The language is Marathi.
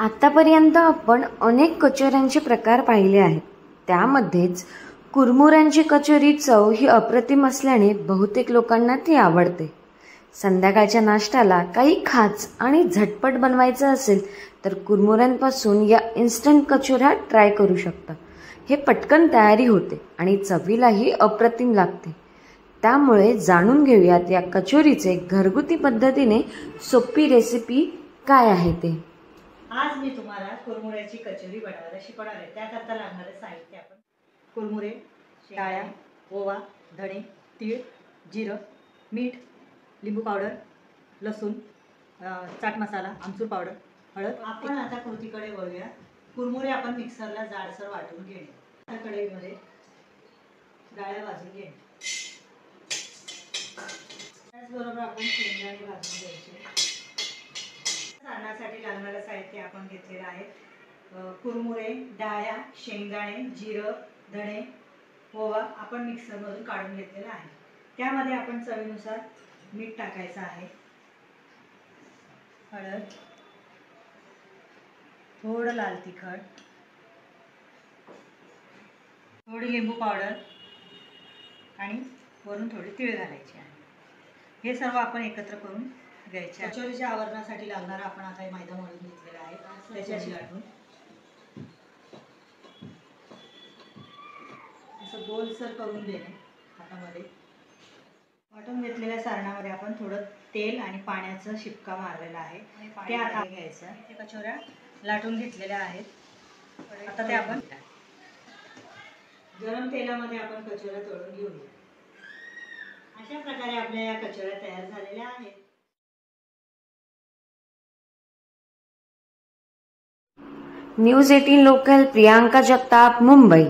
आतापर्यंत आपण अनेक कचोऱ्यांचे प्रकार पाहिले आहेत। त्यामध्येच कुरमुऱ्यांची कचोरी चव ही अप्रतिम असल्याने बहुतेक लोकांना ती आवडते। संध्याकाळच्या नाश्त्याला काही खास आणि झटपट बनवायचं असेल तर कुरमुऱ्यांपासून या इन्स्टंट कचोऱ्या ट्राय करू शकता। हे पटकन तयारी होते आणि चवीलाही अप्रतिम लागते। त्यामुळे जाणून घेऊयात या कचोरीचे घरगुती पद्धतीने सोपी रेसिपी काय आहे ते। आज मी तुम्हाला कुरमुऱ्याची कचोरी बनवायला शिकवणार आहे। त्याकरता लागणारे साहित्य आपण कुरमुरे, डाळ्या, ओवा, धणे, तीळ, जिरं, मीठ, लिंबू पावडर, लसूण, चाट मसाला, आमचूर पावडर, हळद। आपण आता कृतीकडे वळूया। कुरमुरे आपण मिक्सरला जाडसर वाटून घेणे। आता कढईमध्ये डाळ्या भाजून घेणे। त्याचबरोबर आपण शेंगदाणे भाजून घ्यायचे। सारणासाठी लागणारे साहित्य आपण घेतलेले आहे। कुरमुरे, डाळ्या, शेंगदाणे, जिरं, धणे, ओवा आपण मिक्सरमधून काढून घेतलेला आहे। त्यामध्ये आपण चवीनुसार मीठ टाकायचं आहे, हळद, थोडं लाल तिखट, थोडी लिंबू पावडर आणि वरून थोडी तीळ घालायची आहे। हे सर्व आपण एकत्र करून घ्यायचे। कचोरीच्या आवरणासाठी लागणारा आपण आता हे मैदा मळून घेतलेला आहे। त्याच्याशी लाटून असं गोलसर करून देणे। हातामध्ये वाटून घेतलेल्या सारणामध्ये आपण थोडं तेल आणि पाण्याचा शिपका मारलेला आहे, ते आता घ्यायचं। इथे कचोऱ्या लाटून घेतलेल्या आहेत। आता ते आपण गरम तेलामध्ये आपण कचोऱ्या तळून घेऊया। अशा प्रकारे आपल्या या कचोऱ्या तयार झालेल्या आहेत। News 18 local, Priyanka Jagtap, Mumbai.